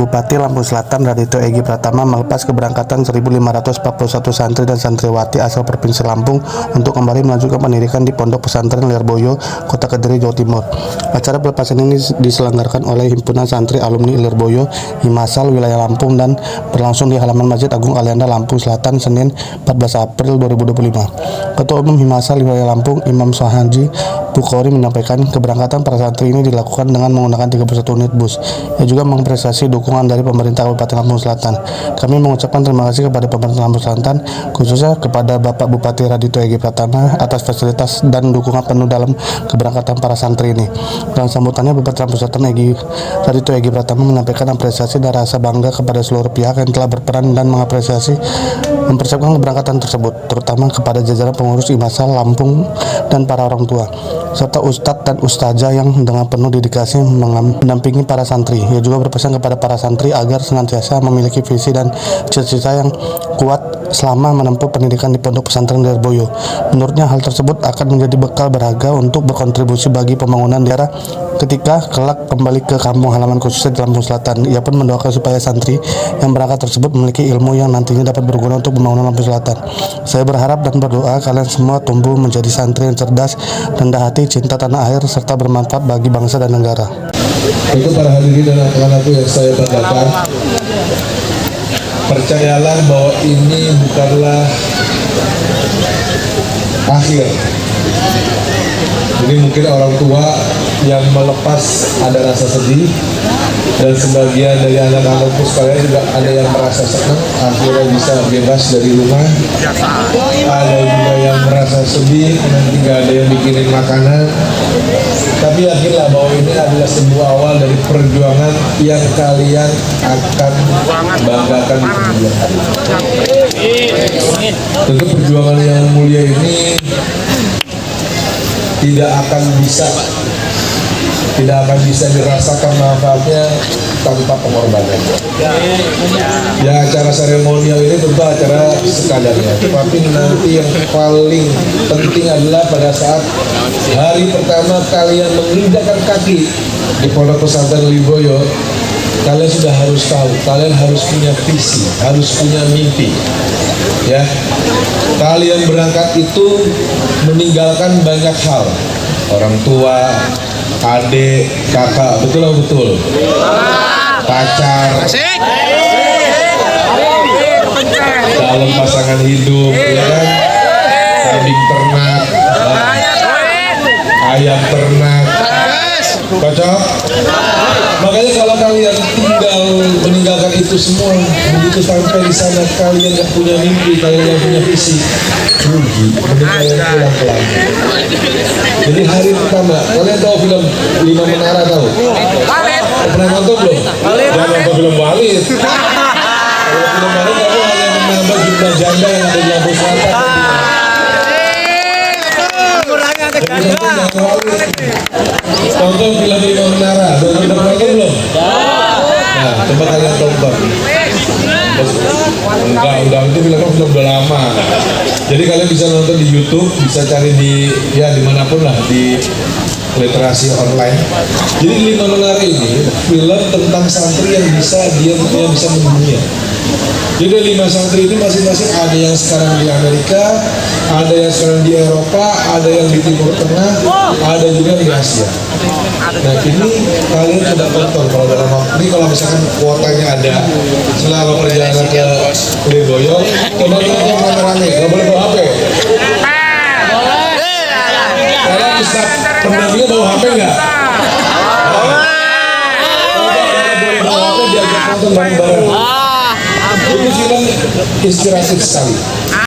Bupati Lampung Selatan Radityo Egi Pratama melepas keberangkatan 1.541 santri dan santriwati asal Provinsi Lampung untuk kembali melanjutkan pendidikan di Pondok Pesantren Lirboyo, Kota Kediri, Jawa Timur. Acara pelepasan ini diselenggarakan oleh Himpunan Santri Alumni Lirboyo Himasal Wilayah Lampung dan berlangsung di halaman Masjid Agung Alianda, Lampung Selatan, Senin 14 April 2025. Ketua Umum Himasal Wilayah Lampung, Imam Sohaji Bukhori, menyampaikan keberangkatan para santri ini dilakukan dengan menggunakan 31 unit bus. Ia juga mengapresiasi dukungan dari pemerintah Kabupaten Lampung Selatan. Kami mengucapkan terima kasih kepada pemerintah Lampung Selatan, khususnya kepada Bapak Bupati Radityo Egi Pratama atas fasilitas dan dukungan penuh dalam keberangkatan para santri ini. Dalam sambutannya, Bupati Lampung Selatan Radityo Egi Pratama menyampaikan apresiasi dan rasa bangga kepada seluruh pihak yang telah berperan dan mempersiapkan keberangkatan tersebut, terutama kepada jajaran pengurus Himasal Lampung dan para orang tua, serta ustadz dan ustazah yang dengan penuh dedikasi mendampingi para santri. Ia juga berpesan kepada para santri agar senantiasa memiliki visi dan cita-cita yang kuat selama menempuh pendidikan di Pondok Pesantren Lirboyo. Menurutnya, hal tersebut akan menjadi bekal berharga untuk berkontribusi bagi pembangunan daerah ketika kelak kembali ke kampung halaman khususnya di Lampung Selatan. Ia pun mendoakan supaya santri yang berangkat tersebut memiliki ilmu yang nantinya dapat berguna untuk pembangunan Lampung Selatan. Saya berharap dan berdoa kalian semua tumbuh menjadi santri yang cerdas, rendah hati, cinta tanah air, serta bermanfaat bagi bangsa dan negara. Untuk para hadirin dan anak-anakku yang saya banggakan, percayalah bahwa ini bukanlah akhir. Jadi mungkin orang tua yang melepas ada rasa sedih, dan sebagian dari anak-anakku sekalian juga ada yang merasa senang akhirnya bisa bebas dari rumah. Ada juga yang merasa sedih nanti gak ada yang bikinin makanan. Tapi yakinlah bahwa ini adalah sebuah awal dari perjuangan yang kalian akan banggakan di kemudian hari. Tentu perjuangan yang mulia ini tidak akan bisa dirasakan manfaatnya tanpa pengorbanan. Ya, acara seremonial ini tentu acara sekadarnya, tetapi nanti yang paling penting adalah pada saat hari pertama kalian menginjakkan kaki di Pondok Pesantren Lirboyo, kalian sudah harus tahu, kalian harus punya visi, harus punya mimpi. Ya, kalian berangkat itu meninggalkan banyak hal, orang tua, adik, kakak, betul atau betul? Pacar, calon pasangan hidup, ya kan? Kambing ternak, ayam ternak, cocok? Makanya kalau kalian tinggal meninggalkan itu semua, begitu sampai di sana kalian yang punya mimpi, kalian yang punya visi, rugi. Mending kalian pulang pelan. Jadi hari pertama, kalian tahu film 5 Menara tahu? Pernah nonton belum? Jangan nonton film Walid. Kalau film Walid kamu hanya menambah jumlah janda yang ada di Lampung Selatan. Tonton film 5 Menara, udah nonton belum? Nah, coba kalian tonton. Enggak, itu filmnya udah lama. Jadi kalian bisa nonton di YouTube, bisa cari di dimanapun lah, di literasi online. Jadi 5 Menara ini film tentang santri yang bisa mendunia. Jadi 5 santri ini masing-masing ada yang sekarang di Amerika, ada yang sekarang di Eropa, ada yang di Timur Tengah, ada juga di Asia. Nah, ini kalian sudah tonton kalau dalam waktu ini, kalau misalkan kuotanya ada selama perjalanan ke Lirboyo, coba tonton rame-rame, nggak boleh bawa HP. Kalian bisa pendampingnya bawa HP nggak? Boleh bawa HP, diajak nonton bareng-bareng. Itu film inspiratif sekali.